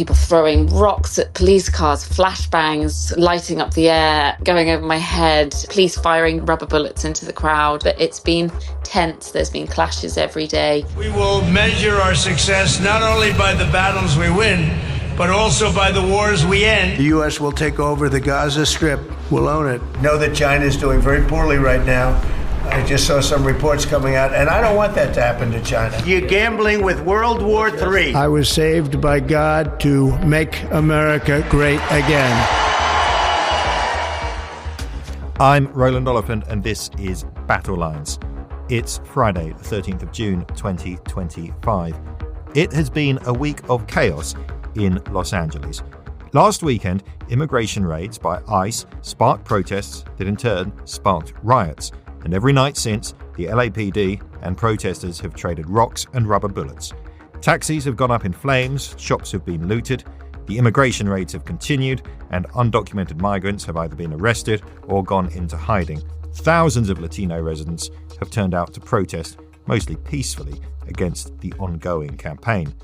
people throwing rocks at police cars, flashbangs, lighting up the air, going over my head, police firing rubber bullets into the crowd. But it's been tense. There's been clashes every day. We will measure our success not only by the battles we win, but also by the wars we end. The U.S. will take over the Gaza Strip. We'll own it. Know that China is doing very poorly right now. I just saw some reports coming out, and I don't want that to happen to China. You're gambling with World War III. I was saved by God to make America great again. I'm Roland Oliphant, and this is Battle Lines. It's Friday, the 13th of June, 2025. It has been a week of chaos in Los Angeles. Last weekend, immigration raids by ICE sparked protests that in turn sparked riots. And every night since, the LAPD and protesters have traded rocks and rubber bullets. Taxis have gone up in flames, shops have been looted, the immigration raids have continued, and undocumented migrants have either been arrested or gone into hiding. Thousands of Latino residents have turned out to protest, mostly peacefully, against the ongoing campaign.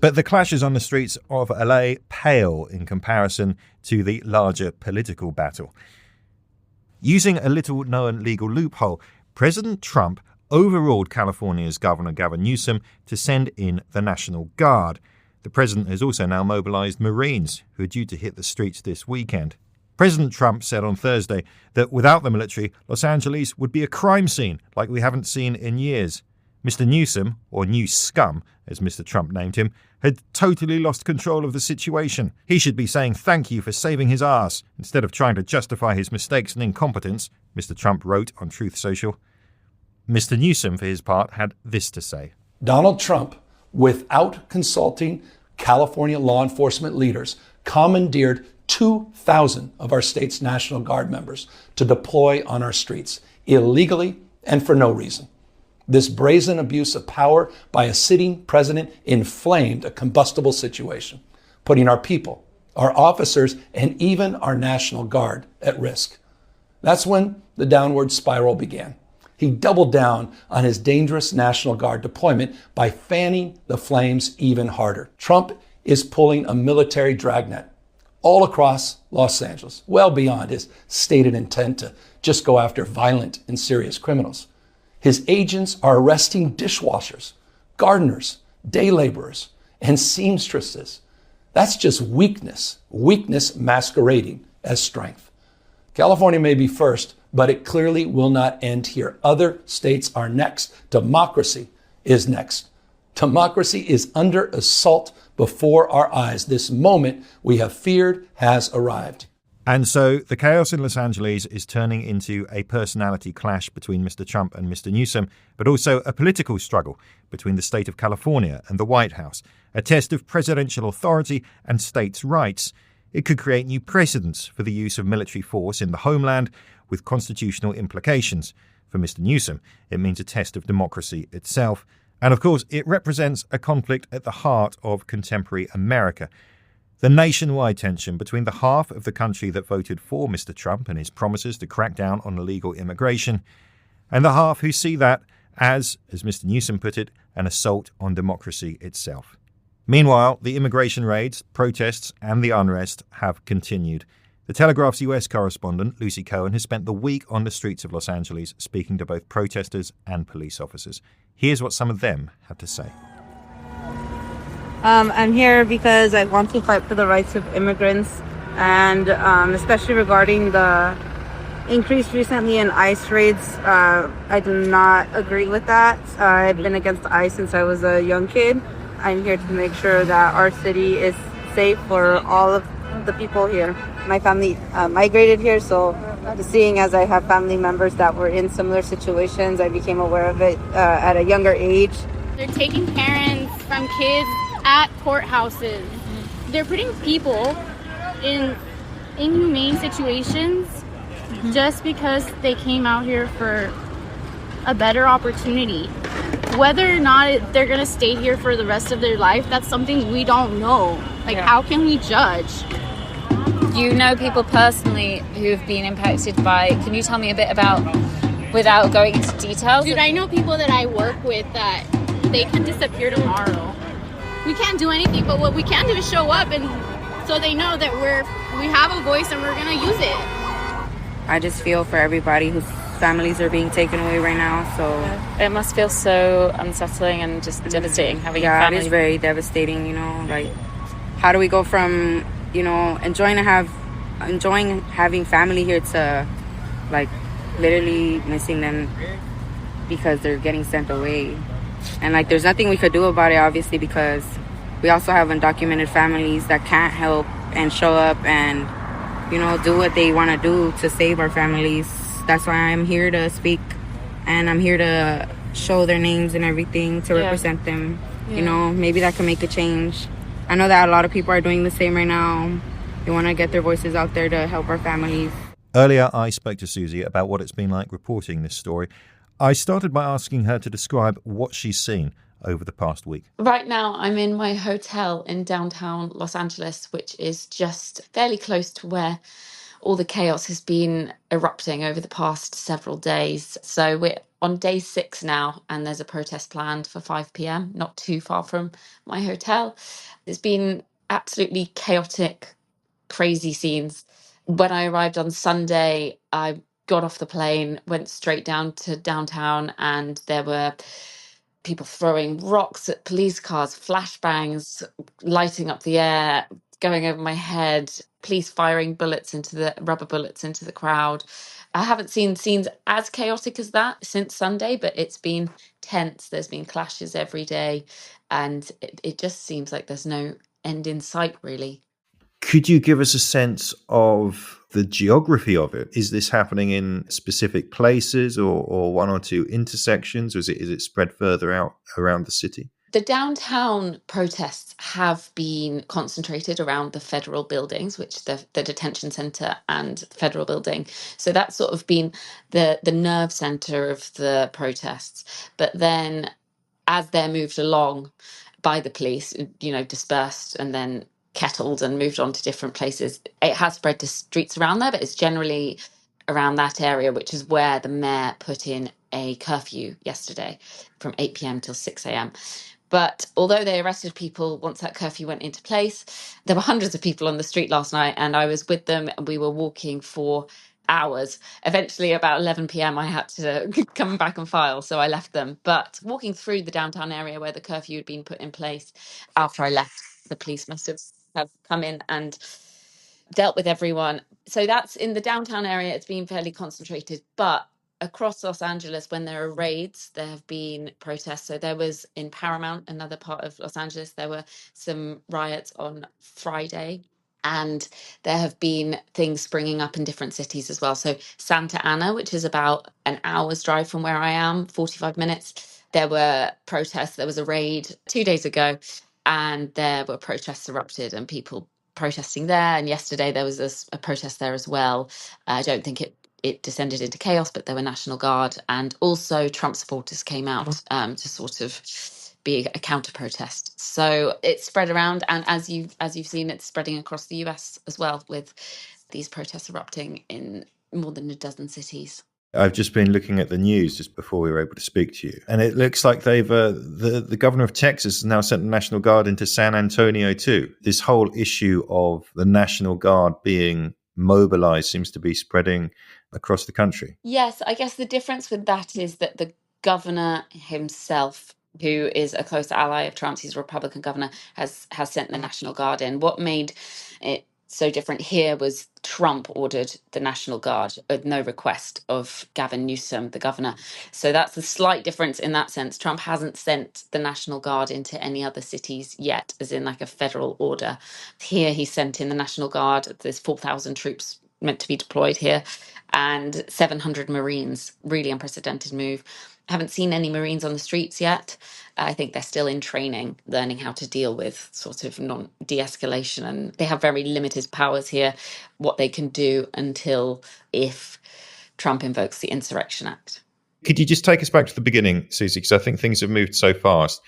But the clashes on the streets of LA pale in comparison to the larger political battle. Using a little-known legal loophole, President Trump overruled California's Governor Gavin Newsom to send in the National Guard. The president has also now mobilized Marines, who are due to hit the streets this weekend. President Trump said on Thursday that without the military, Los Angeles would be a crime scene like we haven't seen in years. Mr. Newsom, or New Scum, as Mr. Trump named him, had totally lost control of the situation. He should be saying thank you for saving his ass, instead of trying to justify his mistakes and incompetence, Mr. Trump wrote on Truth Social. Mr. Newsom, for his part, had this to say. Donald Trump, without consulting California law enforcement leaders, commandeered 2,000 of our state's National Guard members to deploy on our streets, illegally and for no reason. This brazen abuse of power by a sitting president inflamed a combustible situation, putting our people, our officers, and even our National Guard at risk. That's when the downward spiral began. He doubled down on his dangerous National Guard deployment by fanning the flames even harder. Trump is pulling a military dragnet all across Los Angeles, well beyond his stated intent to just go after violent and serious criminals. His agents are arresting dishwashers, gardeners, day laborers, and seamstresses. That's just weakness masquerading as strength. California may be first, but it clearly will not end here. Other states are next. Democracy is next. Democracy is under assault before our eyes. This moment we have feared has arrived. And so the chaos in Los Angeles is turning into a personality clash between Mr. Trump and Mr. Newsom, but also a political struggle between the state of California and the White House, a test of presidential authority and states' rights. It could create new precedents for the use of military force in the homeland with constitutional implications. For Mr. Newsom, it means a test of democracy itself. And of course, it represents a conflict at the heart of contemporary America. The nationwide tension between the half of the country that voted for Mr. Trump and his promises to crack down on illegal immigration, and the half who see that as Mr. Newsom put it, an assault on democracy itself. Meanwhile, the immigration raids, protests, and the unrest have continued. The Telegraph's US correspondent, Susie Coen, has spent the week on the streets of Los Angeles speaking to both protesters and police officers. Here's what some of them had to say. I'm here because I want to fight for the rights of immigrants, and especially regarding the increase recently in ICE raids. I do not agree with that. I've been against ICE since I was a young kid. I'm here to make sure that our city is safe for all of the people here. My family migrated here, so seeing as I have family members that were in similar situations, I became aware of it at a younger age. They're taking parents from kids at courthouses. They're putting people in inhumane situations just because they came out here for a better opportunity. Whether or not they're going to stay here for the rest of their life, that's something we don't know. How can we judge? You know people personally who've been impacted by, can you tell me a bit about, without going into details? Dude, I know people that I work with that they can disappear tomorrow. we can't do anything, but what we can do is show up, and so they know that we have a voice and we're gonna use it. I just feel for everybody whose families are being taken away right now. So it must feel so unsettling and just devastating having your family. It is very devastating. Like, how do we go from enjoying having family here to like literally missing them because they're getting sent away? And like, there's nothing we could do about it, obviously, because we also have undocumented families that can't help and show up and do what they want to do to save our families. That's why I'm here to speak, and I'm here to show their names and everything to represent them. Maybe that can make a change. I know that a lot of people are doing the same right now. They want to get their voices out there to help our families. Earlier, I spoke to Susie about what it's been like reporting this story. I started by asking her to describe what she's seen over the past week. Right now, I'm in my hotel in downtown Los Angeles, which is just fairly close to where all the chaos has been erupting over the past several days. So we're on day 6 now, and there's a protest planned for 5 p.m, not too far from my hotel. It's been absolutely chaotic, crazy scenes. When I arrived on Sunday, I got off the plane, went straight down to downtown, and there were people throwing rocks at police cars, flashbangs, lighting up the air, going over my head, police firing rubber bullets into the crowd. I haven't seen scenes as chaotic as that since Sunday, but it's been tense. There's been clashes every day, and it just seems like there's no end in sight, really. Could you give us a sense of the geography of it? Is this happening in specific places or one or two intersections, or is it spread further out around the city? The downtown protests have been concentrated around the federal buildings, which the detention centre and the federal building. So that's sort of been the nerve centre of the protests. But then as they're moved along by the police, dispersed and then kettled and moved on to different places, it has spread to streets around there, but it's generally around that area, which is where the mayor put in a curfew yesterday from 8 p.m. till 6 a.m. But although they arrested people once that curfew went into place, there were hundreds of people on the street last night, and I was with them and we were walking for hours. Eventually, about 11 p.m, I had to come back and file, so I left them. But walking through the downtown area where the curfew had been put in place, after I left, the police must have come in and dealt with everyone. So that's in the downtown area. It's been fairly concentrated, but across Los Angeles, when there are raids, there have been protests. So there was in Paramount, another part of Los Angeles, there were some riots on Friday. And there have been things springing up in different cities as well. So Santa Ana, which is about an hour's drive from where I am, 45 minutes, there were protests. There was a raid 2 days ago, and there were protests erupted and people protesting there. And yesterday there was a protest there as well. I don't think it descended into chaos, but there were National Guard, and also Trump supporters came out to sort of be a counter protest. So it's spread around, and as you've seen, it's spreading across the US as well, with these protests erupting in more than a dozen cities. I've just been looking at the news just before we were able to speak to you, and it looks like they've the governor of Texas has now sent the National Guard into San Antonio too. This whole issue of the National Guard being mobilized seems to be spreading across the country. Yes, I guess the difference with that is that the governor himself, who is a close ally of Trump's, he's a Republican governor, has sent the National Guard in. What made it so different here was Trump ordered the National Guard at no request of Gavin Newsom, the governor. So that's a slight difference in that sense. Trump hasn't sent the National Guard into any other cities yet, as in like a federal order. Here he sent in the National Guard. There's 4,000 troops meant to be deployed here and 700 Marines. Really unprecedented move. I haven't seen any Marines on the streets yet. I think they're still in training, learning how to deal with sort of de-escalation, and they have very limited powers here, what they can do until if Trump invokes the Insurrection Act. Could you just take us back to the beginning, Susie, because I think things have moved so fast.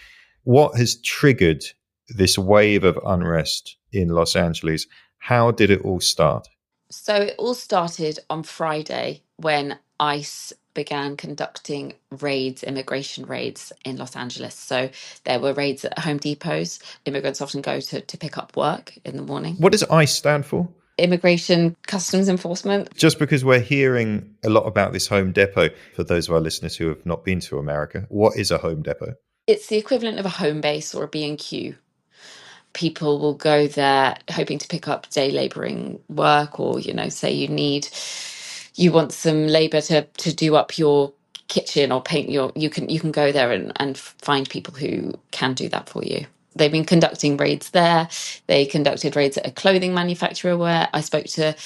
What has triggered this wave of unrest in Los Angeles? How did it all start? So it all started on Friday when ICE began conducting raids, immigration raids in Los Angeles. So there were raids at Home Depots. Immigrants often go to pick up work in the morning. What does ICE stand for? Immigration Customs Enforcement. Just because we're hearing a lot about this Home Depot, for those of our listeners who have not been to America, what is a Home Depot? It's the equivalent of a home base or a B&Q. People will go there hoping to pick up day labouring work, or, say you want some labour to do up your kitchen or paint you can go there and find people who can do that for you. They've been conducting raids there. They conducted raids at a clothing manufacturer where I spoke to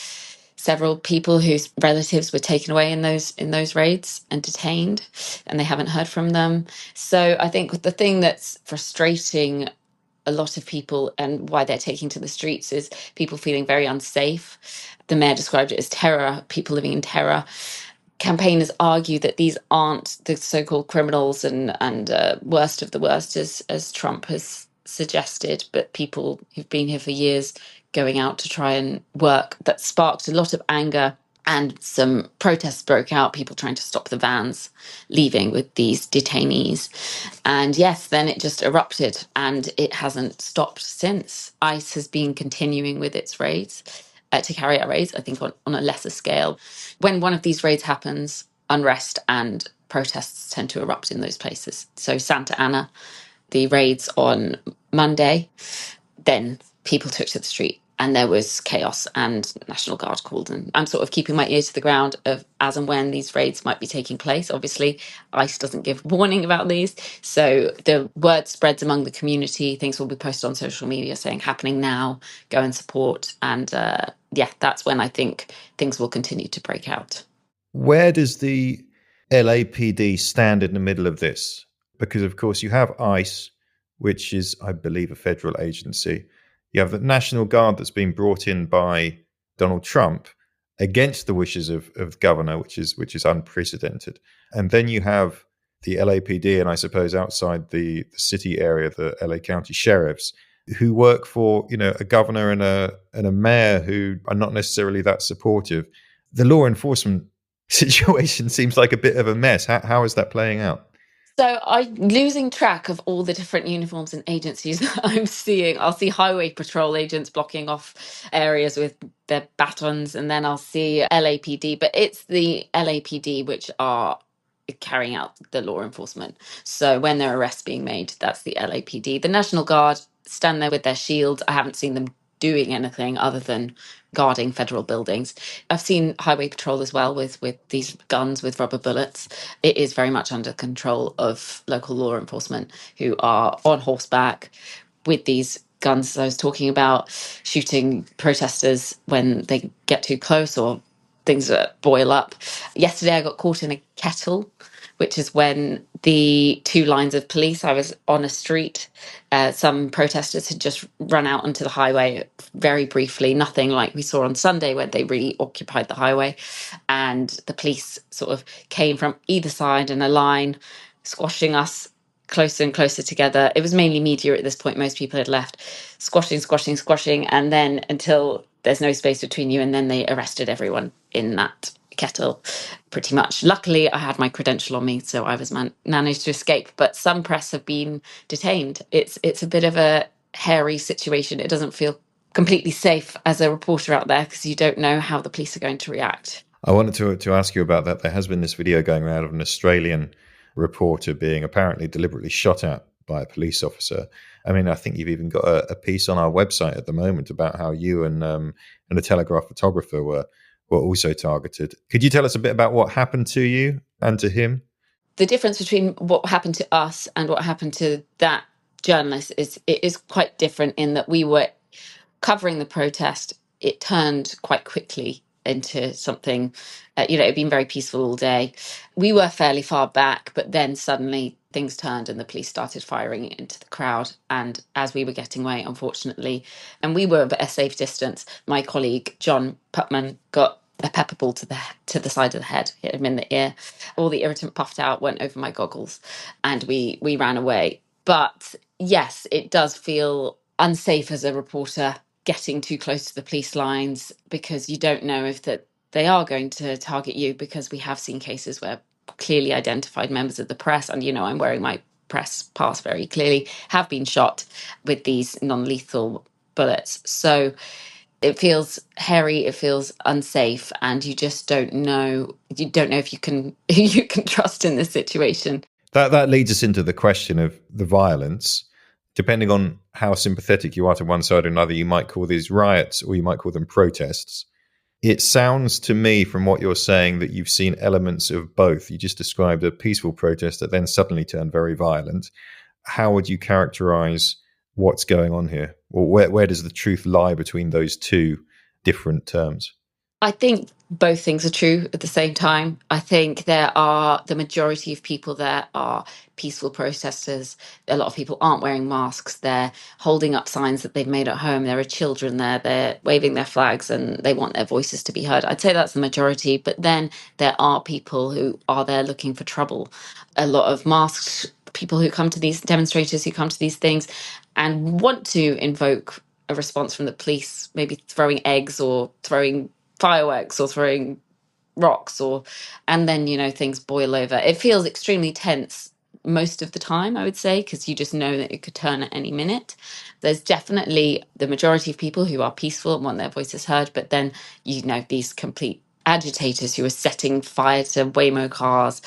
several people whose relatives were taken away in those raids and detained, and they haven't heard from them. So I think the thing that's frustrating a lot of people and why they're taking to the streets is people feeling very unsafe. The mayor described it as terror, people living in terror. Campaigners argue that these aren't the so-called criminals and worst of the worst, as Trump has suggested, but people who've been here for years going out to try and work. That sparked a lot of anger, and some protests broke out, people trying to stop the vans leaving with these detainees. And yes, then it just erupted, and it hasn't stopped since. ICE has been continuing with its raids, to carry out raids, I think on a lesser scale. When one of these raids happens, unrest and protests tend to erupt in those places. So Santa Ana, the raids on Monday, then people took to the street and there was chaos, and National Guard called. And I'm sort of keeping my ear to the ground of as and when these raids might be taking place. Obviously, ICE doesn't give warning about these. So the word spreads among the community. Things will be posted on social media saying happening now, go and support. And that's when I think things will continue to break out. Where does the LAPD stand in the middle of this? Because, of course, you have ICE, which is, I believe, a federal agency. You have the National Guard that's been brought in by Donald Trump against the wishes of the governor, which is unprecedented. And then you have the LAPD, and I suppose outside the city area, the LA County sheriffs, who work for a governor and a mayor who are not necessarily that supportive. The law enforcement situation seems like a bit of a mess. How is that playing out? So I'm losing track of all the different uniforms and agencies that I'm seeing. I'll see highway patrol agents blocking off areas with their batons, and then I'll see LAPD, but it's the LAPD which are carrying out the law enforcement. So when there are arrests being made, that's the LAPD. The National Guard stand there with their shields. I haven't seen them doing anything other than guarding federal buildings. I've seen highway patrol as well with these guns with rubber bullets. It is very much under control of local law enforcement, who are on horseback with these guns, as I was talking about, shooting protesters when they get too close or things that boil up. Yesterday I got caught in a kettle, which is when the two lines of police, I was on a street, some protesters had just run out onto the highway very briefly, nothing like we saw on Sunday when they really occupied the highway. And the police sort of came from either side in a line, squashing us closer and closer together. It was mainly media at this point. Most people had left, squashing, and then until there's no space between you, and then they arrested everyone in that kettle, pretty much. Luckily, I had my credential on me, so I was managed to escape. But some press have been detained. It's a bit of a hairy situation. It doesn't feel completely safe as a reporter out there because you don't know how the police are going to react. I wanted to ask you about that. There has been this video going around of an Australian reporter being apparently deliberately shot at by a police officer. I mean, I think you've even got a piece on our website at the moment about how you and a Telegraph photographer were also targeted. Could you tell us a bit about what happened to you and to him? The difference between what happened to us and what happened to that journalist is quite different in that we were covering the protest. It turned quite quickly into something, it'd been very peaceful all day. We were fairly far back, but then suddenly things turned and the police started firing into the crowd. And as we were getting away, unfortunately, and we were at a safe distance, my colleague John Putman got a pepper ball to the side of the head, hit him in the ear. All the irritant puffed out, went over my goggles, and we ran away. But yes, it does feel unsafe as a reporter getting too close to the police lines because you don't know if that they are going to target you, because we have seen cases where clearly identified members of the press, and, I'm wearing my press pass very clearly, have been shot with these non-lethal bullets. So it feels hairy, it feels unsafe, and you just don't know. You don't know if you can you can trust in this situation. That leads us into the question of the violence. Depending on how sympathetic you are to one side or another, you might call these riots or you might call them protests. It sounds to me from what you're saying that you've seen elements of both. You just described a peaceful protest that then suddenly turned very violent. How would you characterize what's going on here? Or where does the truth lie between those two different terms? I think both things are true at the same time. I think the majority of people there are peaceful protesters. A lot of people aren't wearing masks. They're holding up signs that they've made at home. There are children there. They're waving their flags and they want their voices to be heard. I'd say that's the majority. But then there are people who are there looking for trouble. A lot of masked people who come to these demonstrators, who come to these things and want to invoke a response from the police, maybe throwing eggs or throwing fireworks or throwing rocks, and then things boil over. It feels extremely tense most of the time, I would say, because you just know that it could turn at any minute. There's definitely the majority of people who are peaceful and want their voices heard, but then these complete agitators who are setting fire to Waymo cars,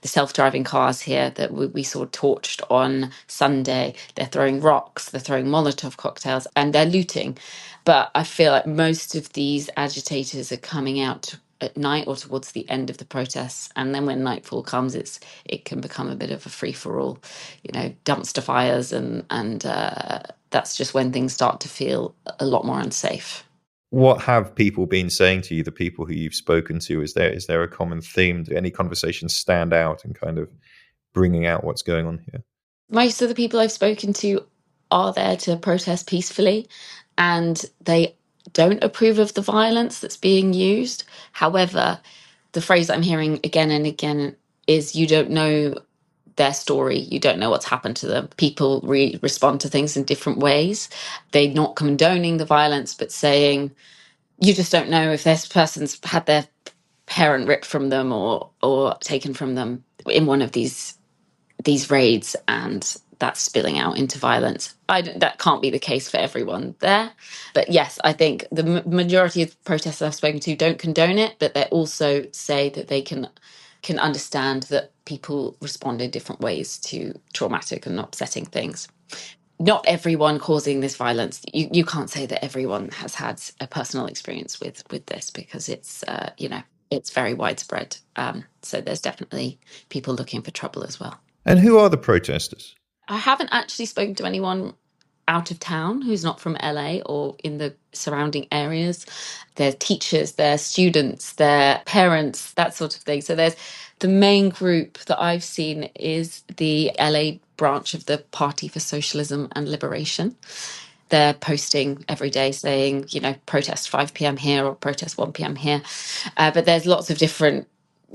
the self-driving cars here that we saw torched on Sunday. They're throwing rocks, they're throwing Molotov cocktails, and they're looting. But I feel like most of these agitators are coming out at night or towards the end of the protests, and then when nightfall comes, it can become a bit of a free-for-all, dumpster fires, and that's just when things start to feel a lot more unsafe. What have people been saying to you, the people who you've spoken to? Is there a common theme? Do any conversations stand out and kind of bringing out what's going on here? Most of the people I've spoken to are there to protest peacefully, and they don't approve of the violence that's being used. However, the phrase I'm hearing again and again is you don't know their story. You don't know what's happened to them. People respond to things in different ways. They're not condoning the violence, but saying, you just don't know if this person's had their parent ripped from them or taken from them in one of these raids, and that's spilling out into violence. That can't be the case for everyone there. But yes, I think the majority of protesters I've spoken to don't condone it, but they also say that they can understand that people respond in different ways to traumatic and upsetting things. Not everyone causing this violence. You can't say that everyone has had a personal experience with this, because it's it's very widespread. So there's definitely people looking for trouble as well. And who are the protesters? I haven't actually spoken to anyone out of town who's not from LA or in the surrounding areas. They're teachers, they're students, they're parents, that sort of thing. So there's the main group that I've seen is the LA branch of the Party for Socialism and Liberation. They're posting every day saying, protest 5 p.m. here or protest 1 p.m. here. But there's lots of different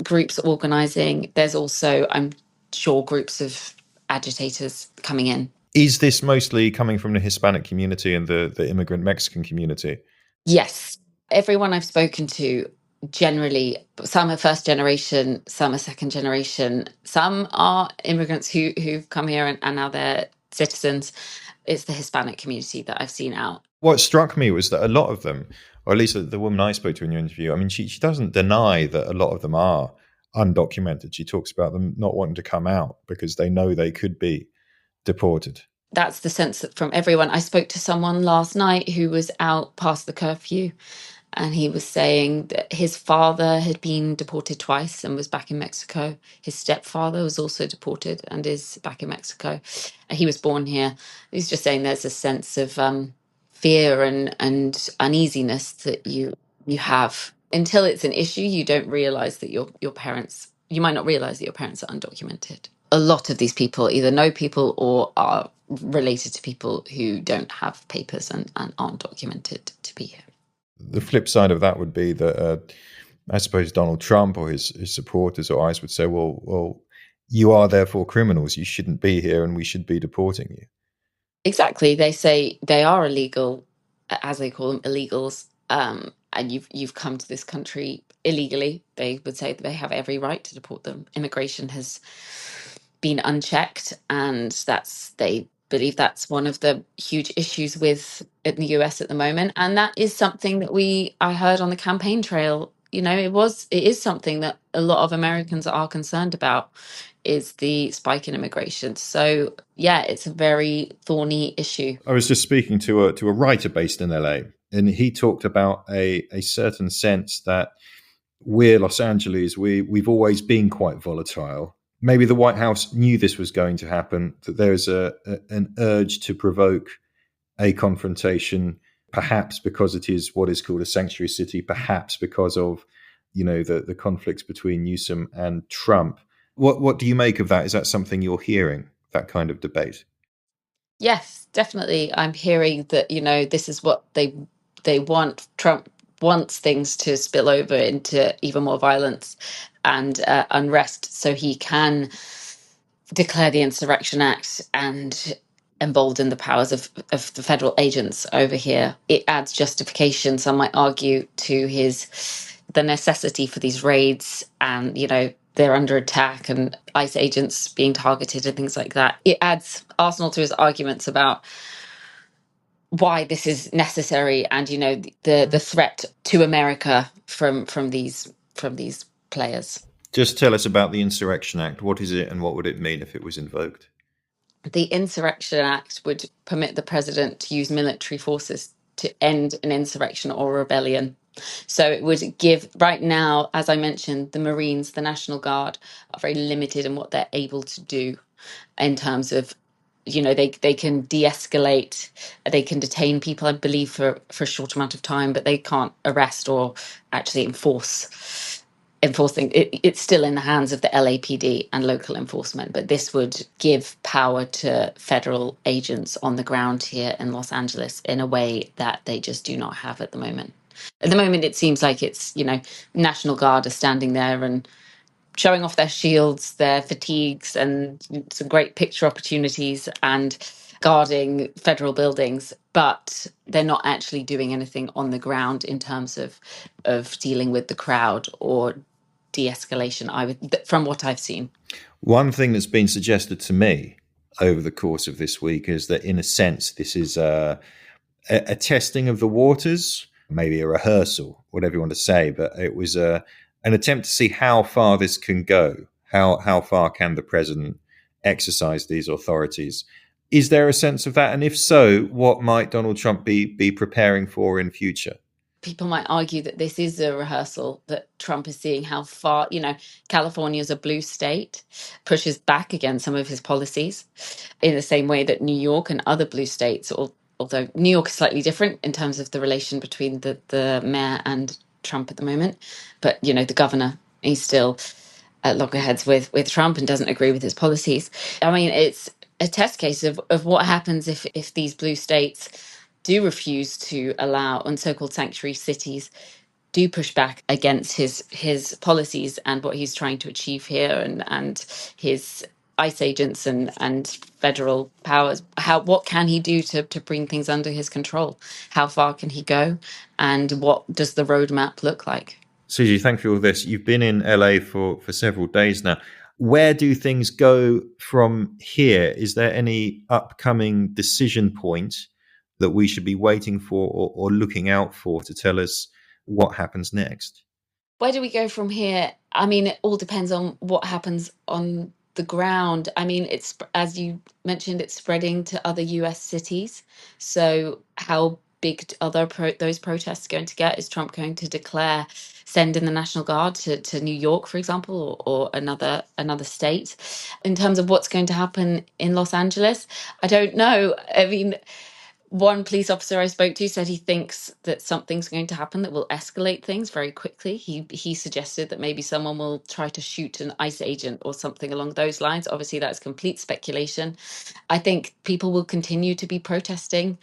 groups organising. There's also, I'm sure, groups of agitators coming in. Is this mostly coming from the Hispanic community and the immigrant Mexican community? Yes. Everyone I've spoken to, generally, some are first generation, some are second generation, some are immigrants who've come here and now they're citizens. It's the Hispanic community that I've seen out. What struck me was that a lot of them, or at least the woman I spoke to in your interview, I mean, she doesn't deny that a lot of them are undocumented. She talks about them not wanting to come out because they know they could be deported. That's the sense from everyone. I spoke to someone last night who was out past the curfew, and he was saying that his father had been deported twice and was back in Mexico. His stepfather was also deported and is back in Mexico. He was born here. He's just saying there's a sense of fear and uneasiness that you have. Until it's an issue, you don't realize that your parents, you might not realize that your parents are undocumented. A lot of these people either know people or are related to people who don't have papers and aren't documented to be here. The flip side of that would be that I suppose Donald Trump or his supporters or ICE would say, well, you are therefore criminals. You shouldn't be here and we should be deporting you. Exactly. They say they are illegal, as they call them, illegals. and you've come to this country illegally, they would say that they have every right to deport them. Immigration has been unchecked, and they believe that's one of the huge issues with in the US at the moment. And that is something that I heard on the campaign trail. It is something that a lot of Americans are concerned about, is the spike in immigration. So yeah, it's a very thorny issue. I was just speaking to a writer based in LA, and he talked about a certain sense that we're Los Angeles, we've always been quite volatile. Maybe the White House knew this was going to happen, that there's an urge to provoke a confrontation, perhaps because it is what is called a sanctuary city, perhaps because of the conflicts between Newsom and Trump. What do you make of that? Is that something you're hearing, that kind of debate? Yes, definitely. I'm hearing that, this is what they want. Trump wants things to spill over into even more violence and unrest, so he can declare the Insurrection Act and embolden the powers of the federal agents over here. It adds justification, some might argue, to the necessity for these raids, and they're under attack and ICE agents being targeted and things like that. It adds arsenal to his arguments about why this is necessary, and the threat to America from these players. Just tell us about the Insurrection Act. What is it, and what would it mean if it was invoked? The Insurrection Act would permit the president to use military forces to end an insurrection or rebellion. So it would give, right now, as I mentioned, the Marines, the National Guard, are very limited in what they're able to do in terms of, they can de-escalate, they can detain people, I believe, for a short amount of time, but they can't arrest or actually enforcing. It's still in the hands of the LAPD and local enforcement, but this would give power to federal agents on the ground here in Los Angeles in a way that they just do not have at the moment. At the moment, it seems like it's, National Guard are standing there and showing off their shields, their fatigues, and some great picture opportunities, and guarding federal buildings, but they're not actually doing anything on the ground in terms of dealing with the crowd or de-escalation, from what I've seen. One thing that's been suggested to me over the course of this week is that, in a sense, this is a testing of the waters, maybe a rehearsal, whatever you want to say, but it was an attempt to see how far this can go. How far can the president exercise these authorities? Is there a sense of that? And if so, what might Donald Trump be preparing for in future? People might argue that this is a rehearsal, that Trump is seeing how far, California is a blue state, pushes back against some of his policies in the same way that New York and other blue states, although New York is slightly different in terms of the relation between the mayor and Trump at the moment. But, the governor, he's still at loggerheads with Trump and doesn't agree with his policies. I mean, it's a test case of what happens if these blue states do refuse to allow, and so-called sanctuary cities do push back against his policies and what he's trying to achieve here, and his ICE agents and federal powers. What can he do to bring things under his control? How far can he go? And what does the roadmap look like? Susie, thank you for all this. You've been in LA for several days now. Where do things go from here? Is there any upcoming decision point that we should be waiting for or looking out for to tell us what happens next? Where do we go from here? I mean, it all depends on what happens on the ground. I mean, it's, as you mentioned, it's spreading to other US cities. So how big are those protests going to get? Is Trump going to send in the National Guard to New York, for example, or another state? In terms of what's going to happen in Los Angeles, I don't know. I mean, one police officer I spoke to said he thinks that something's going to happen that will escalate things very quickly. He suggested that maybe someone will try to shoot an ICE agent or something along those lines. Obviously, that's complete speculation. I think people will continue to be protesting.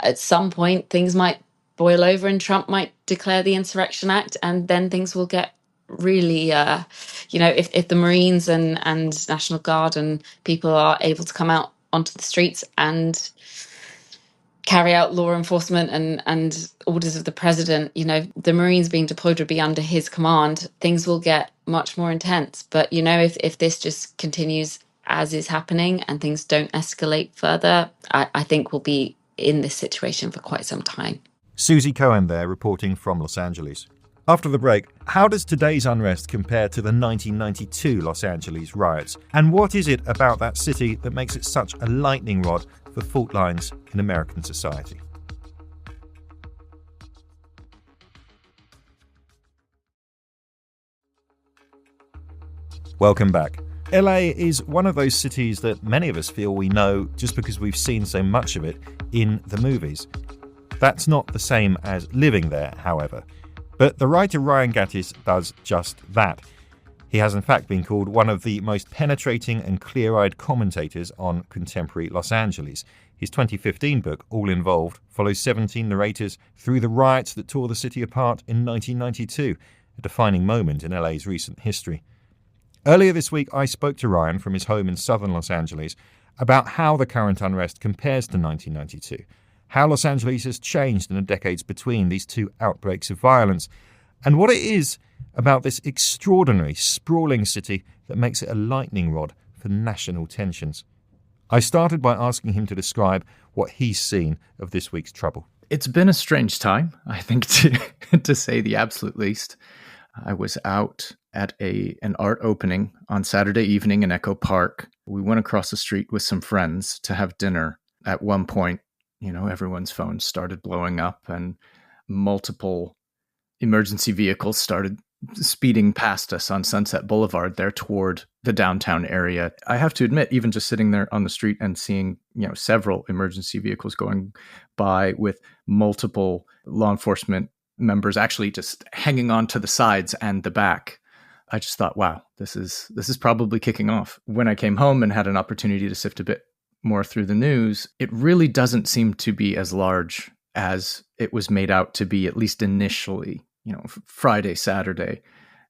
At some point, things might boil over and Trump might declare the Insurrection Act, and then things will get really, if the Marines and National Guard and people are able to come out onto the streets and carry out law enforcement and orders of the president, the Marines being deployed would be under his command, things will get much more intense. But, if this just continues as is happening and things don't escalate further, I think we'll be in this situation for quite some time. Susie Coen there, reporting from Los Angeles. After the break, how does today's unrest compare to the 1992 Los Angeles riots? And what is it about that city that makes it such a lightning rod for fault lines in American society? Welcome back. LA is one of those cities that many of us feel we know just because we've seen so much of it in the movies. That's not the same as living there, however. But the writer Ryan Gattis does just that. He has in fact been called one of the most penetrating and clear-eyed commentators on contemporary Los Angeles. His 2015 book, All Involved, follows 17 narrators through the riots that tore the city apart in 1992, a defining moment in LA's recent history. Earlier this week, I spoke to Ryan from his home in southern Los Angeles about how the current unrest compares to 1992, how Los Angeles has changed in the decades between these two outbreaks of violence, and what it is about this extraordinary, sprawling city that makes it a lightning rod for national tensions. I started by asking him to describe what he's seen of this week's trouble. It's been a strange time, I think, to say the absolute least. I was out at an art opening on Saturday evening in Echo Park. We went across the street with some friends to have dinner. At one point, everyone's phones started blowing up and multiple emergency vehicles started speeding past us on Sunset Boulevard there toward the downtown area. I have to admit, even just sitting there on the street and seeing, several emergency vehicles going by with multiple law enforcement members actually just hanging on to the sides and the back, I just thought, wow, this is probably kicking off. When I came home and had an opportunity to sift a bit more through the news, it really doesn't seem to be as large as it was made out to be, at least initially, Friday, Saturday.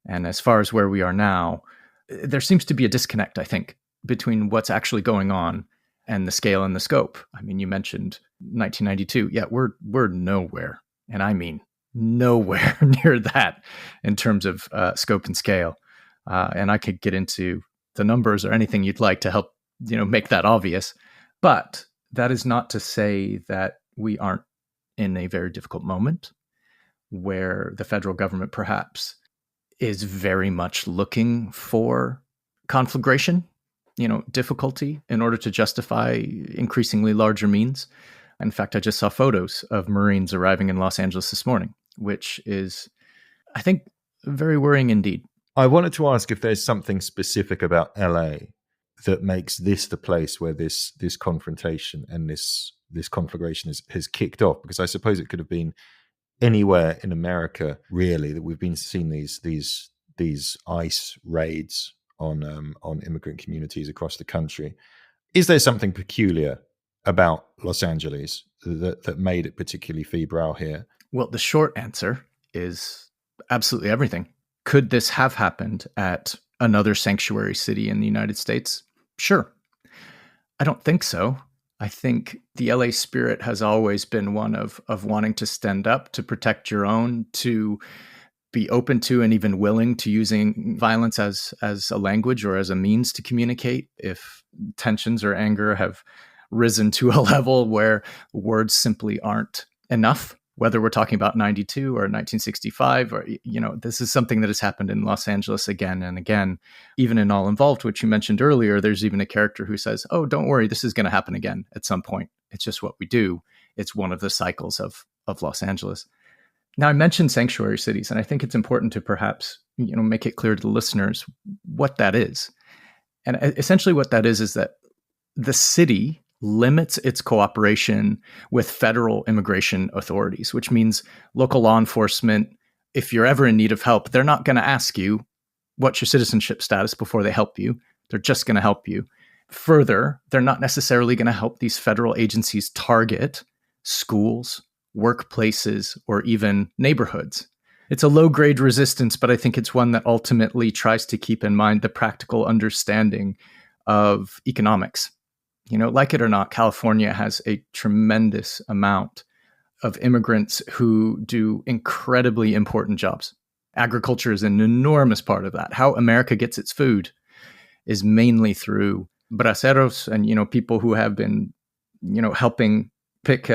And as far as where we are now, there seems to be a disconnect, I think, between what's actually going on and the scale and the scope. I mean, you mentioned 1992. Yeah, we're nowhere. And I mean, nowhere near that in terms of scope and scale. And I could get into the numbers or anything you'd like to help, make that obvious. But that is not to say that we aren't in a very difficult moment where the federal government perhaps is very much looking for conflagration, difficulty in order to justify increasingly larger means. In fact, I just saw photos of Marines arriving in Los Angeles this morning, which is, I think, very worrying indeed. I wanted to ask if there's something specific about LA that makes this the place where this confrontation and this conflagration has kicked off, because I suppose it could have been anywhere in America, really, that we've been seeing these ICE raids on immigrant communities across the country. Is there something peculiar about Los Angeles that made it particularly febrile here? Well, the short answer is absolutely everything. Could this have happened at another sanctuary city in the United States? Sure. I don't think so. I think the LA spirit has always been one of wanting to stand up, to protect your own, to be open to and even willing to using violence as a language or as a means to communicate if tensions or anger have risen to a level where words simply aren't enough. Whether we're talking about 92 or 1965, or, this is something that has happened in Los Angeles again and again. Even in All Involved, which you mentioned earlier, there's even a character who says, oh, don't worry, this is going to happen again at some point. It's just what we do. It's one of the cycles of Los Angeles. Now, I mentioned sanctuary cities, and I think it's important to perhaps, make it clear to the listeners what that is. And essentially what that is that the city limits its cooperation with federal immigration authorities, which means local law enforcement, if you're ever in need of help, they're not going to ask you what's your citizenship status before they help you. They're just going to help you. Further, they're not necessarily going to help these federal agencies target schools, workplaces, or even neighborhoods. It's a low-grade resistance, but I think it's one that ultimately tries to keep in mind the practical understanding of economics. Like it or not, California has a tremendous amount of immigrants who do incredibly important jobs. Agriculture is an enormous part of that. How America gets its food is mainly through braceros and, people who have been, helping pick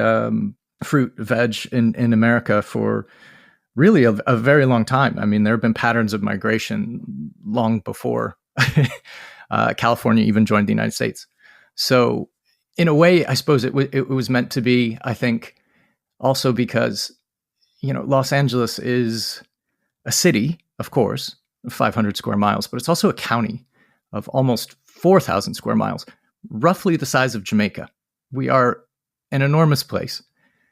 fruit, veg in America for really a very long time. I mean, there have been patterns of migration long before California even joined the United States. So in a way, I suppose it was meant to be, I think, also because, Los Angeles is a city, of course, of 500 square miles, but it's also a county of almost 4,000 square miles, roughly the size of Jamaica. We are an enormous place.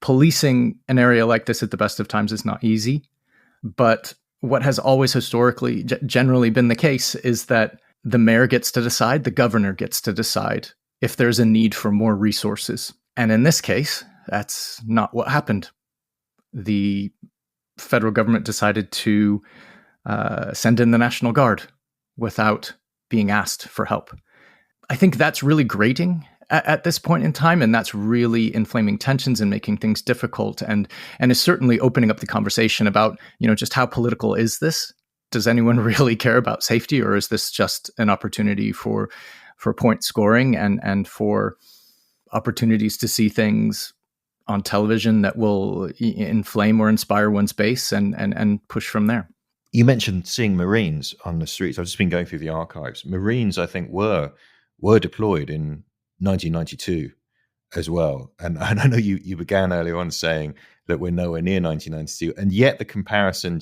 Policing an area like this at the best of times is not easy, but what has always historically generally been the case is that the mayor gets to decide, the governor gets to decide if there's a need for more resources. And in this case, that's not what happened. The federal government decided to send in the National Guard without being asked for help. I think that's really grating at this point in time, and that's really inflaming tensions and making things difficult, and is certainly opening up the conversation about, just how political is this? Does anyone really care about safety, or is this just an opportunity for point scoring and for opportunities to see things on television that will inflame or inspire one's base and push from there? You mentioned seeing Marines on the streets. I've just been going through the archives. Marines, I think, were deployed in 1992 as well. And I know you began earlier on saying that we're nowhere near 1992, and yet the comparison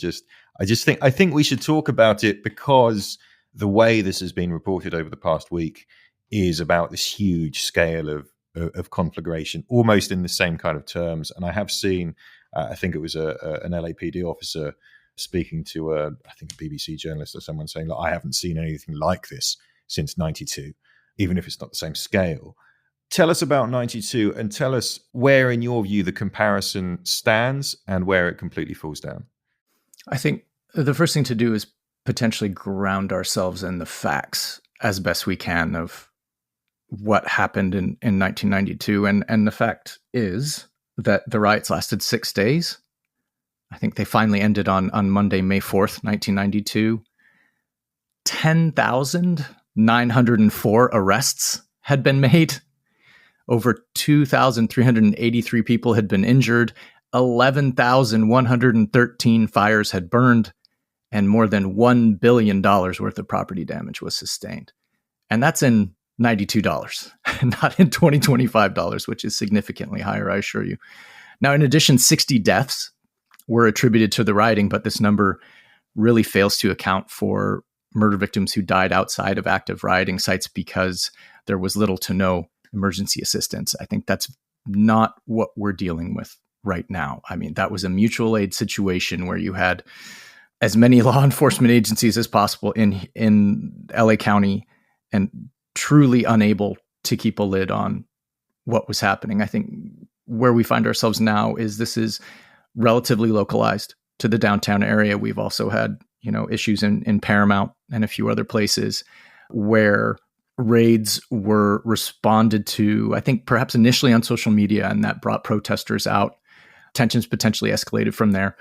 I think we should talk about it, because the way this has been reported over the past week is about this huge scale of conflagration, almost in the same kind of terms. And I have seen, I think it was an LAPD officer speaking to I think a BBC journalist or someone saying, look, I haven't seen anything like this since 92, even if it's not the same scale. Tell us about 92 and tell us where, in your view, the comparison stands and where it completely falls down. I think the first thing to do is potentially ground ourselves in the facts as best we can of what happened in 1992. And the fact is that the riots lasted 6 days. I think they finally ended on Monday, May 4th, 1992. 10,904 arrests had been made. Over 2,383 people had been injured. 11,113 fires had burned, and more than $1 billion worth of property damage was sustained. And that's in $92, not in $2025, which is significantly higher, I assure you. Now, in addition, 60 deaths were attributed to the rioting, but this number really fails to account for murder victims who died outside of active rioting sites because there was little to no emergency assistance. I think that's not what we're dealing with right now. I mean, that was a mutual aid situation where you had as many law enforcement agencies as possible in LA County and truly unable to keep a lid on what was happening. I think where we find ourselves now is this is relatively localized to the downtown area. We've also had, issues in Paramount and a few other places where raids were responded to, I think perhaps initially on social media, and that brought protesters out. Tensions potentially escalated from there.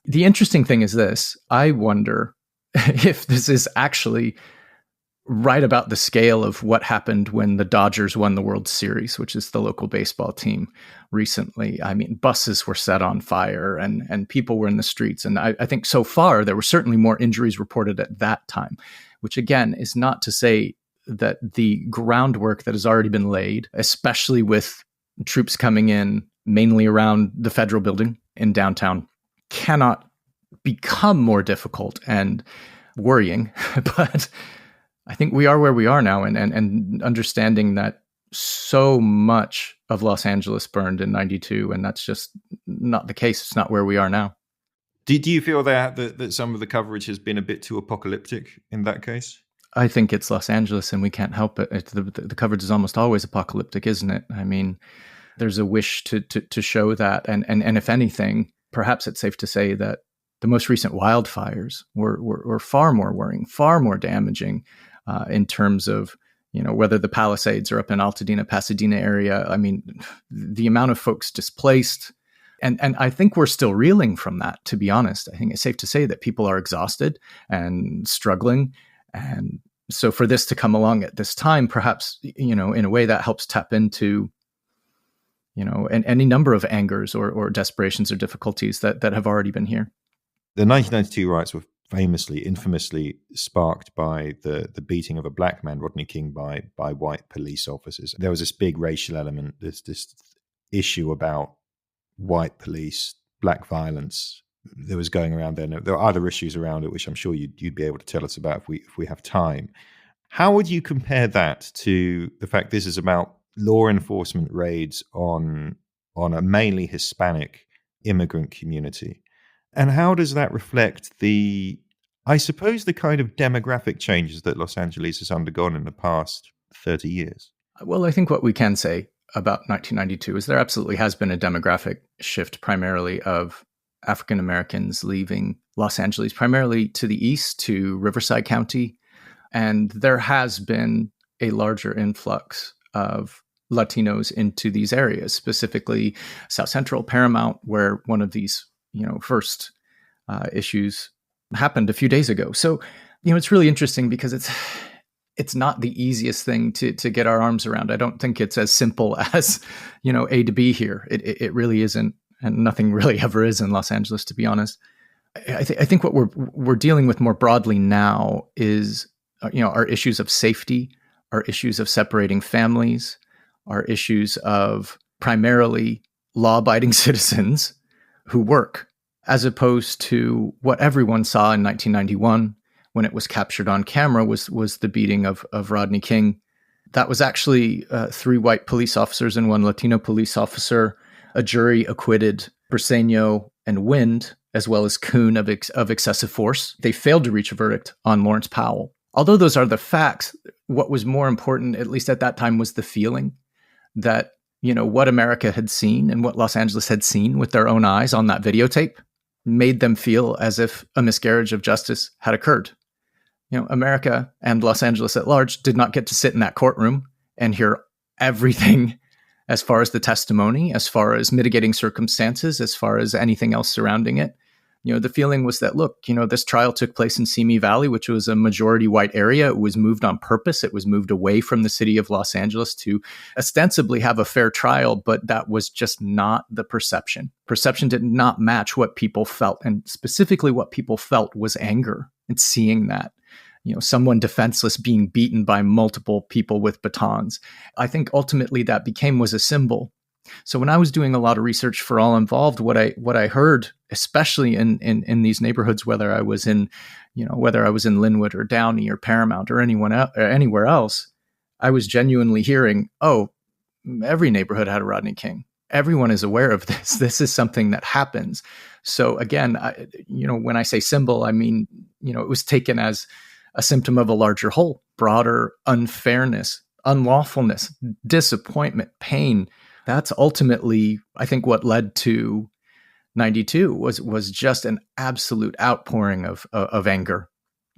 The interesting thing is this: I wonder if this is actually right about the scale of what happened when the Dodgers won the World Series, which is the local baseball team recently. I mean, buses were set on fire and people were in the streets. And I think so far there were certainly more injuries reported at that time, which again is not to say that the groundwork that has already been laid, especially with troops coming in mainly around the federal building in downtown, cannot become more difficult and worrying. But I think we are where we are now, and understanding that so much of Los Angeles burned in 92, and that's just not the case. It's not where we are now. Do you feel that some of the coverage has been a bit too apocalyptic in that case? I think it's Los Angeles, and we can't help it. The coverage is almost always apocalyptic, isn't it? I mean, there's a wish to show that, and if anything, perhaps it's safe to say that the most recent wildfires were far more worrying, far more damaging in terms of whether the Palisades or up in Altadena, Pasadena area. I mean, the amount of folks displaced. And I think we're still reeling from that, to be honest. I think it's safe to say that people are exhausted and struggling. And so for this to come along at this time, perhaps, in a way that helps tap into, any number of angers or desperations or difficulties that have already been here. The 1992 riots were infamously sparked by the beating of a black man, Rodney King, by white police officers. There was this big racial element, this issue about white police, black violence. There was going around there. There are other issues around it, which I'm sure you'd be able to tell us about if we have time. How would you compare that to the fact this is about law enforcement raids on a mainly Hispanic immigrant community? And how does that reflect I suppose, the kind of demographic changes that Los Angeles has undergone in the past 30 years? Well, I think what we can say about 1992 is there absolutely has been a demographic shift, primarily of African Americans leaving Los Angeles, primarily to the east, to Riverside County. And there has been a larger influx of Latinos into these areas, specifically South Central, Paramount, where one of these, first issues happened a few days ago. So, it's really interesting because it's not the easiest thing to get our arms around. I don't think it's as simple as, A to B here. It really isn't, and nothing really ever is in Los Angeles, to be honest. I think what we're dealing with more broadly now is, our issues of safety, our issues of separating families, our issues of primarily law-abiding citizens who work, as opposed to what everyone saw in 1991 when it was captured on camera was the beating of Rodney King. That was actually 3 white police officers and 1 Latino police officer. A jury acquitted Briseño and Wind, as well as Coen of excessive force. They failed to reach a verdict on Lawrence Powell. Although those are the facts, what was more important, at least at that time, was the feeling that, what America had seen and what Los Angeles had seen with their own eyes on that videotape made them feel as if a miscarriage of justice had occurred. America and Los Angeles at large did not get to sit in that courtroom and hear everything as far as the testimony, as far as mitigating circumstances, as far as anything else surrounding it. The feeling was that, look, this trial took place in Simi Valley, which was a majority white area. It was moved on purpose. It was moved away from the city of Los Angeles to ostensibly have a fair trial, but that was just not the perception. Perception did not match what people felt. And specifically what people felt was anger and seeing that. Someone defenseless being beaten by multiple people with batons. I think ultimately that was a symbol. So when I was doing a lot of research for All Involved, what I heard, especially in these neighborhoods, whether I was in Linwood or Downey or Paramount or anywhere else, I was genuinely hearing, oh, every neighborhood had a Rodney King. Everyone is aware of this. This is something that happens. So again, when I say symbol, I mean, it was taken as a symptom of a larger whole, broader unfairness, unlawfulness, disappointment, pain. That's ultimately, I think, what led to 92 was just an absolute outpouring of anger.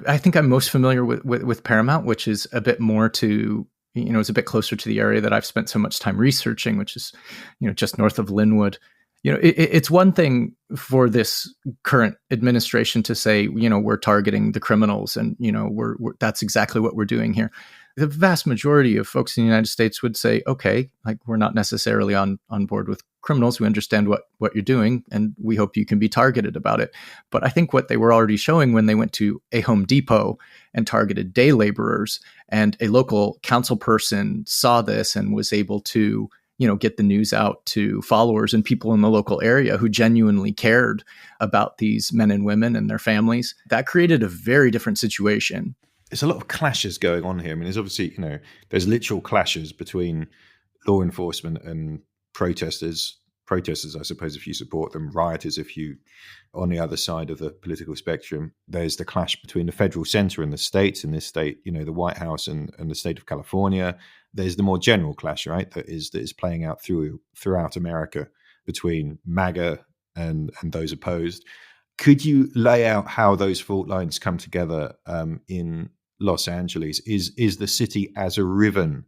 I think I'm most familiar with Paramount, which is a bit more to, it's a bit closer to the area that I've spent so much time researching, which is, just north of Linwood. It's one thing for this current administration to say, we're targeting the criminals and, we're that's exactly what we're doing here. The vast majority of folks in the United States would say, okay, like we're not necessarily on board with criminals. We understand what you're doing and we hope you can be targeted about it. But I think what they were already showing when they went to a Home Depot and targeted day laborers, and a local council person saw this and was able to get the news out to followers and people in the local area who genuinely cared about these men and women and their families. That created a very different situation. There's a lot of clashes going on here. I mean, there's obviously, there's literal clashes between law enforcement and protesters. Protesters, I suppose, if you support them, rioters, if you on the other side of the political spectrum. There's the clash between the federal center and the states. In this state, the White House and the state of California. There's the more general clash, right, that is playing out throughout America between MAGA and those opposed. Could you lay out how those fault lines come together in Los Angeles? Is the city as riven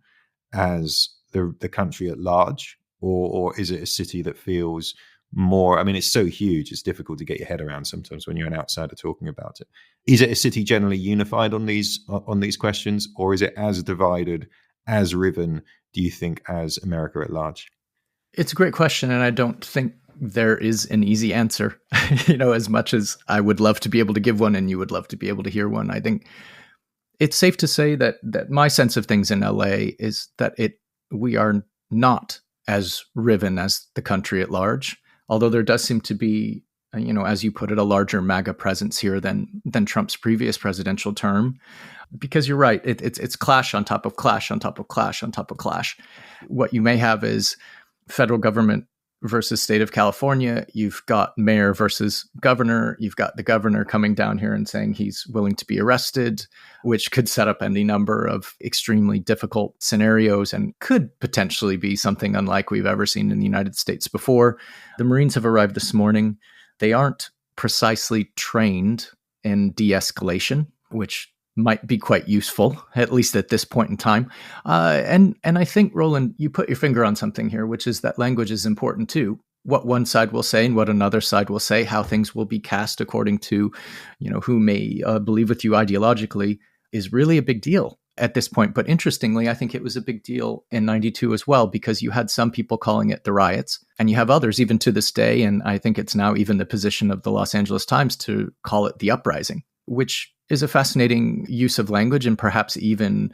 as the country at large, or is it a city that feels more? I mean, it's so huge; it's difficult to get your head around sometimes when you're an outsider talking about it. Is it a city generally unified on these questions, or is it as divided, as riven, do you think, as America at large? It's a great question, and I don't think there is an easy answer. As much as I would love to be able to give one and you would love to be able to hear one, I think it's safe to say that my sense of things in LA is that we are not as riven as the country at large, although there does seem to be, as you put it, a larger MAGA presence here than Trump's previous presidential term. Because you're right, it's clash on top of clash on top of clash on top of clash. What you may have is federal government versus state of California. You've got mayor versus governor. You've got the governor coming down here and saying he's willing to be arrested, which could set up any number of extremely difficult scenarios and could potentially be something unlike we've ever seen in the United States before. The Marines have arrived this morning. They aren't precisely trained in de-escalation, which might be quite useful, at least at this point in time. And I think, Roland, you put your finger on something here, which is that language is important too. What one side will say and what another side will say, how things will be cast according to, who may believe with you ideologically, is really a big deal at this point. But interestingly, I think it was a big deal in 92 as well, because you had some people calling it the riots, and you have others even to this day, and I think it's now even the position of the Los Angeles Times to call it the uprising, which is a fascinating use of language and perhaps even,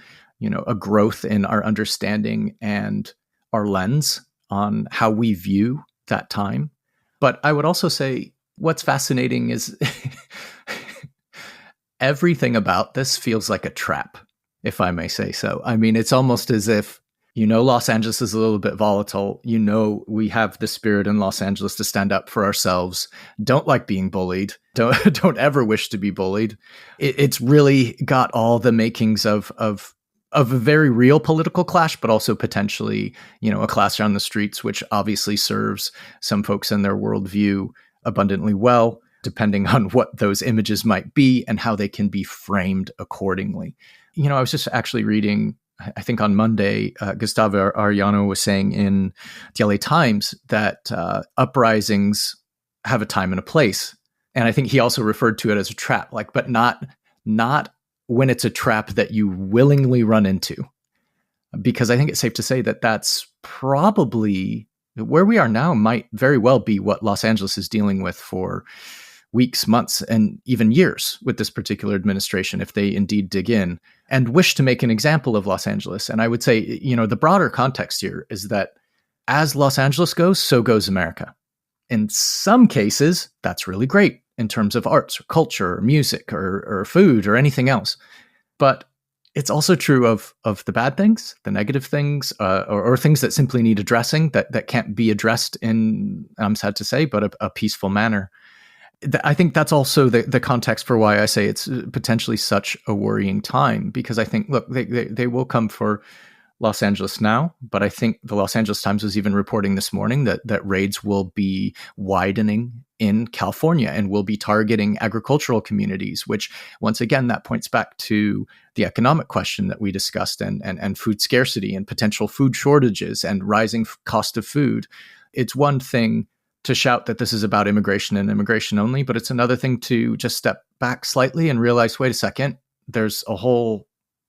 a growth in our understanding and our lens on how we view that time. But I would also say what's fascinating is everything about this feels like a trap, if I may say so. I mean, it's almost as if, Los Angeles is a little bit volatile. We have the spirit in Los Angeles to stand up for ourselves. Don't like being bullied. Don't ever wish to be bullied. It's really got all the makings of a very real political clash, but also potentially, a clash on the streets, which obviously serves some folks and their worldview abundantly well, depending on what those images might be and how they can be framed accordingly. I was just actually reading, I think on Monday, Gustavo Arellano was saying in the LA Times that uprisings have a time and a place. And I think he also referred to it as a trap, but not when it's a trap that you willingly run into. Because I think it's safe to say that that's probably where we are now might very well be what Los Angeles is dealing with for weeks, months, and even years with this particular administration, if they indeed dig in and wish to make an example of Los Angeles. And I would say, the broader context here is that as Los Angeles goes, so goes America. In some cases, that's really great in terms of arts or culture or music or food or anything else. But it's also true of the bad things, the negative things, or things that simply need addressing that can't be addressed in, I'm sad to say, but a peaceful manner. I think that's also the context for why I say it's potentially such a worrying time, because I think, look, they will come for Los Angeles now, but I think the Los Angeles Times was even reporting this morning that raids will be widening in California and will be targeting agricultural communities, which once again, that points back to the economic question that we discussed and food scarcity and potential food shortages and rising cost of food. It's one thing to shout that this is about immigration and immigration only, but it's another thing to just step back slightly and realize, wait a second, there's a whole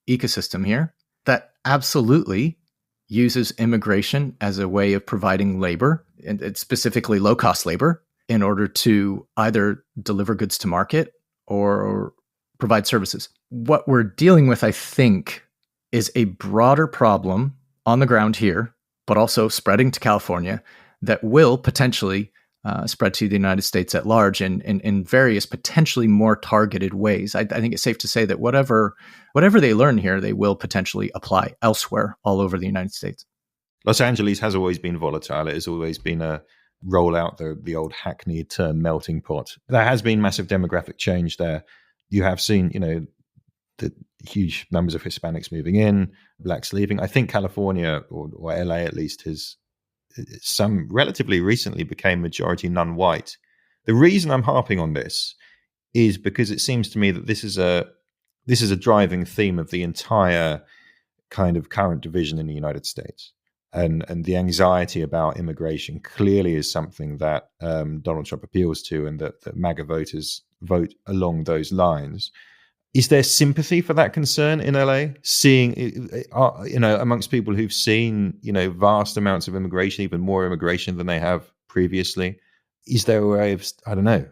ecosystem here that absolutely uses immigration as a way of providing labor, and specifically low-cost labor, in order to either deliver goods to market or provide services. What we're dealing with, I think, is a broader problem on the ground here, but also spreading to California, that will potentially spread to the United States at large in various potentially more targeted ways. I think it's safe to say that whatever they learn here, they will potentially apply elsewhere all over the United States. Los Angeles has always been volatile. It has always been a roll out the old hackneyed term melting pot. There has been massive demographic change there. You have seen, the huge numbers of Hispanics moving in, blacks leaving. I think California or LA at least has some relatively recently became majority non-white. The reason I'm harping on this is because it seems to me that this is a this is a driving theme of the entire kind of current division in the United States. And the anxiety about immigration clearly is something that Donald Trump appeals to, and that MAGA voters vote along those lines. Is there sympathy for that concern in LA? Seeing, amongst people who've seen, vast amounts of immigration, even more immigration than they have previously, is there a way of, I don't know,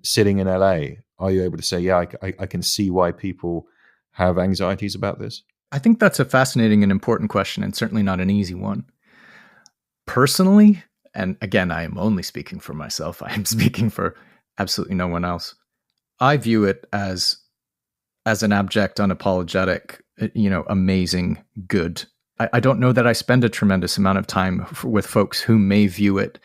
sitting in LA, are you able to say, yeah, I can see why people have anxieties about this? I think that's a fascinating and important question, and certainly not an easy one. Personally, and again, I am only speaking for myself, I am speaking for absolutely no one else, I view it as an abject, unapologetic, amazing good. I don't know that I spend a tremendous amount of time with folks who may view it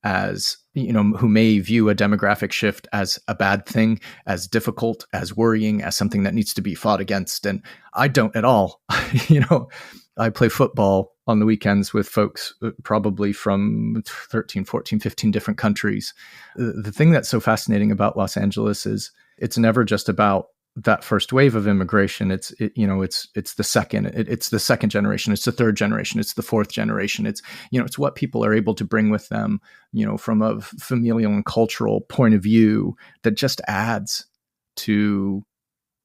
as, who may view a demographic shift as a bad thing, as difficult, as worrying, as something that needs to be fought against. And I don't at all. I play football on the weekends with folks probably from 13, 14, 15 different countries. The thing that's so fascinating about Los Angeles is it's never just about that first wave of immigration. It's the second, it's the second generation, it's the third generation, it's the fourth generation. It's, it's what people are able to bring with them, from a familial and cultural point of view that just adds to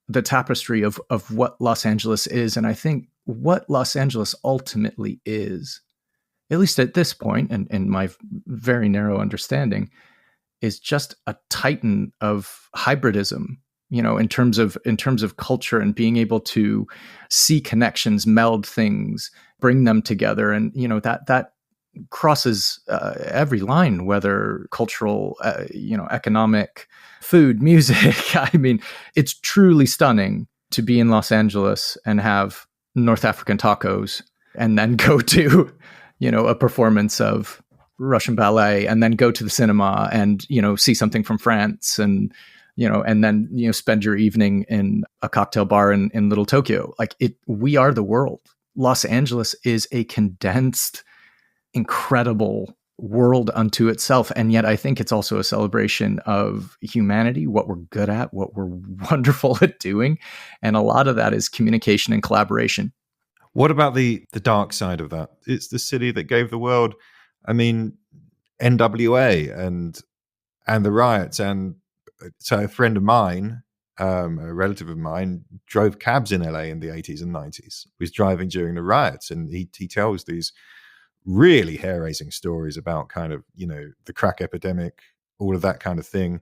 the tapestry of what Los Angeles is. And I think what Los Angeles ultimately is, at least at this point, and in my very narrow understanding, is just a titan of hybridism, in terms of culture and being able to see connections, meld things, bring them together. And, that crosses every line, whether cultural, economic, food, music. I mean, it's truly stunning to be in Los Angeles and have North African tacos and then go to, a performance of Russian ballet and then go to the cinema and, see something from France and, and then, spend your evening in a cocktail bar in Little Tokyo. We are the world. Los Angeles is a condensed, incredible world unto itself. And yet I think it's also a celebration of humanity, what we're good at, what we're wonderful at doing. And a lot of that is communication and collaboration. What about the dark side of that? It's the city that gave the world, NWA and the riots. And so a friend of mine, a relative of mine, drove cabs in LA in the 80s and 90s, was driving during the riots. And he tells these really hair-raising stories about kind of, the crack epidemic, all of that kind of thing.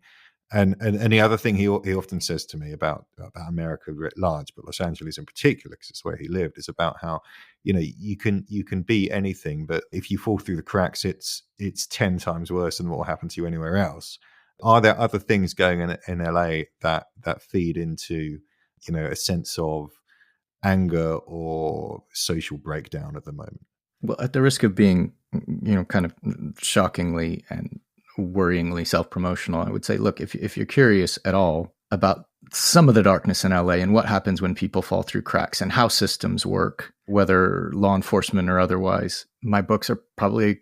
And the other thing he often says to me about America writ large, but Los Angeles in particular, because it's where he lived, is about how, you can be anything, but if you fall through the cracks, it's 10 times worse than what will happen to you anywhere else. Are there other things going in LA that feed into, a sense of anger or social breakdown at the moment? Well, at the risk of being, kind of shockingly and worryingly self-promotional, I would say, look, if you're curious at all about some of the darkness in LA and what happens when people fall through cracks and how systems work, whether law enforcement or otherwise, my books are probably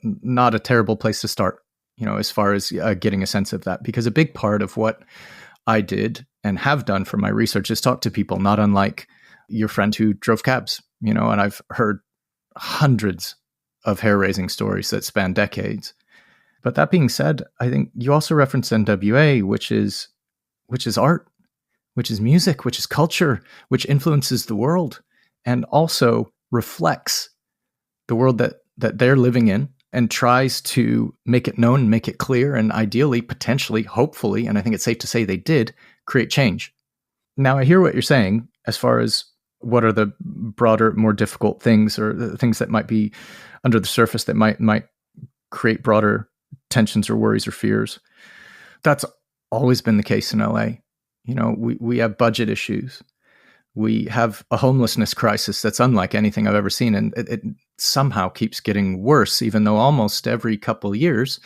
not a terrible place to start, as far as getting a sense of that. Because a big part of what I did and have done for my research is talk to people, not unlike your friend who drove cabs, and I've heard hundreds of hair-raising stories that span decades. But that being said, I think you also referenced NWA, which is art, which is music, which is culture, which influences the world and also reflects the world that they're living in and tries to make it known, make it clear, and ideally, potentially, hopefully, and I think it's safe to say they did, create change. Now, I hear what you're saying as far as what are the broader, more difficult things or the things that might be under the surface that might create broader tensions or worries or fears. That's always been the case in LA. We have budget issues. We have a homelessness crisis that's unlike anything I've ever seen. And it somehow keeps getting worse, even though almost every couple of years,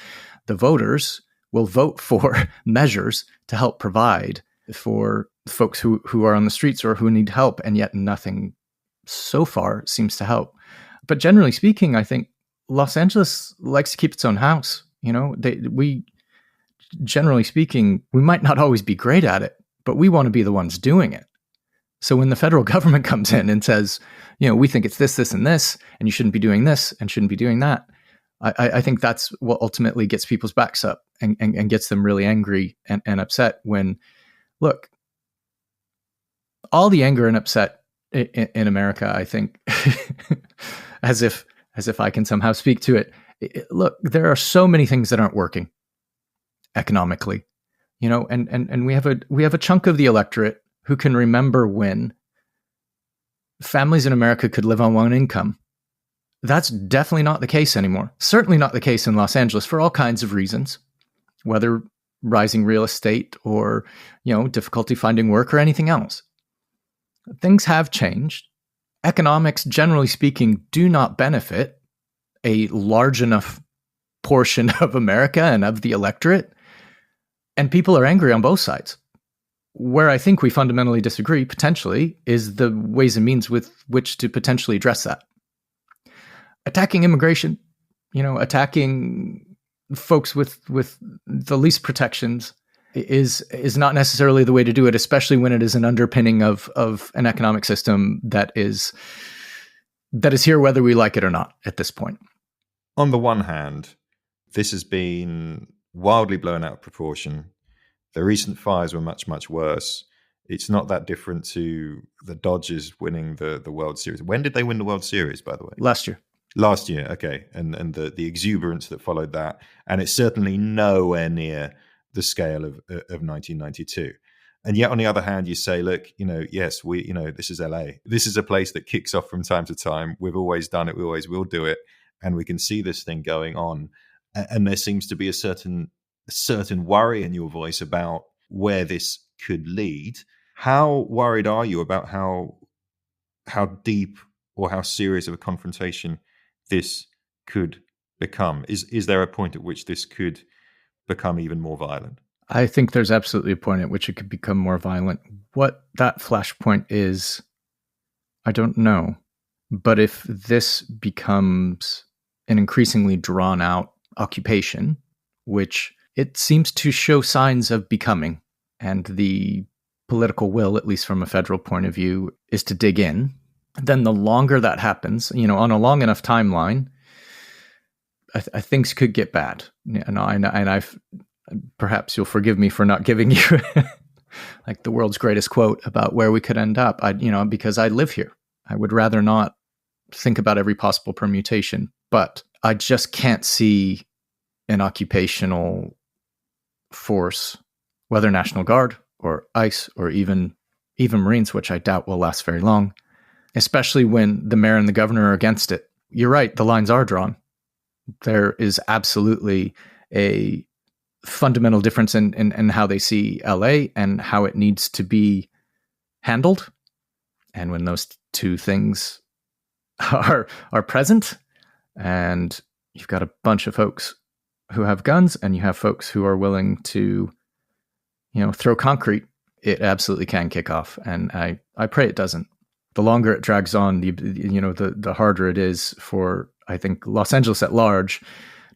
the voters will vote for measures to help provide for folks who are on the streets or who need help. And yet nothing so far seems to help. But generally speaking, I think Los Angeles likes to keep its own house. We generally speaking, we might not always be great at it, but we want to be the ones doing it. So when the federal government comes in and says, we think it's this, this, and this, and you shouldn't be doing this and shouldn't be doing that, I think that's what ultimately gets people's backs up and gets them really angry and upset when, look, all the anger and upset in America, I think, as if I can somehow speak to it. Look, there are so many things that aren't working economically, and we have a chunk of the electorate who can remember when families in America could live on one income. That's definitely not the case anymore. Certainly not the case in Los Angeles for all kinds of reasons, whether rising real estate or, difficulty finding work or anything else. Things have changed. Economics, generally speaking, do not benefit a large enough portion of America and of the electorate. And people are angry on both sides. Where I think we fundamentally disagree, potentially, is the ways and means with which to potentially address that. Attacking immigration, attacking folks with the least protections is not necessarily the way to do it, especially when it is an underpinning of an economic system that is here whether we like it or not at this point. On the one hand, this has been wildly blown out of proportion. The recent fires were much, much worse. It's not that different to the Dodgers winning the World Series. When did they win the World Series, by the way? Last year. Last year, okay. And the exuberance that followed that. And it's certainly nowhere near the scale of 1992. And yet, on the other hand, you say, look, yes, this is LA. This is a place that kicks off from time to time. We've always done it. We always will do it. And we can see this thing going on. And there seems to be a certain worry in your voice about where this could lead. How worried are you about how deep or how serious of a confrontation this could become? Is there a point at which this could become even more violent? I think there's absolutely a point at which it could become more violent. What that flashpoint is, I don't know. But if this becomes an increasingly drawn out occupation, which it seems to show signs of becoming, and the political will, at least from a federal point of view, is to dig in, then the longer that happens, on a long enough timeline, things could get bad. And I've, perhaps you'll forgive me for not giving you like the world's greatest quote about where we could end up. Because I live here. I would rather not think about every possible permutation, but I just can't see an occupational force, whether National Guard or ICE or even Marines, which I doubt will last very long, especially when the mayor and the governor are against it. You're right, the lines are drawn. There is absolutely a fundamental difference in how they see LA and how it needs to be handled. And when those two things are present, and you've got a bunch of folks who have guns and you have folks who are willing to, throw concrete, it absolutely can kick off. And I pray it doesn't. The longer it drags on, the harder it is for, I think, Los Angeles at large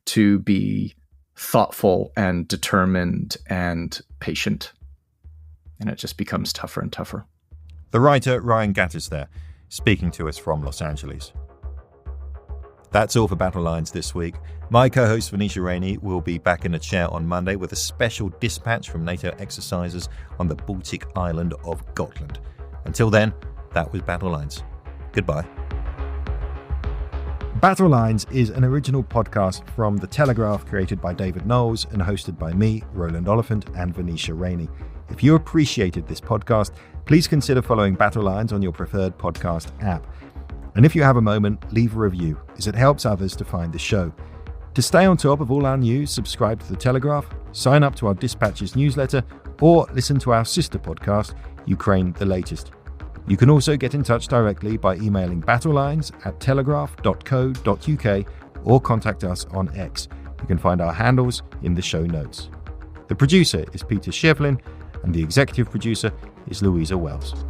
to be thoughtful and determined and patient. And it just becomes tougher and tougher. The writer Ryan Gattis there, speaking to us from Los Angeles. That's all for Battle Lines this week. My co-host Venetia Rainey will be back in the chair on Monday with a special dispatch from NATO exercises on the Baltic island of Gotland. Until then, that was Battle Lines. Goodbye. Battle Lines is an original podcast from The Telegraph, created by David Knowles and hosted by me, Roland Oliphant, and Venetia Rainey. If you appreciated this podcast, please consider following Battle Lines on your preferred podcast app. And if you have a moment, leave a review, as it helps others to find the show. To stay on top of all our news, subscribe to The Telegraph, sign up to our Dispatches newsletter, or listen to our sister podcast, Ukraine the Latest. You can also get in touch directly by emailing battlelines@telegraph.co.uk or contact us on X. You can find our handles in the show notes. The producer is Peter Shevlin, and the executive producer is Louisa Wells.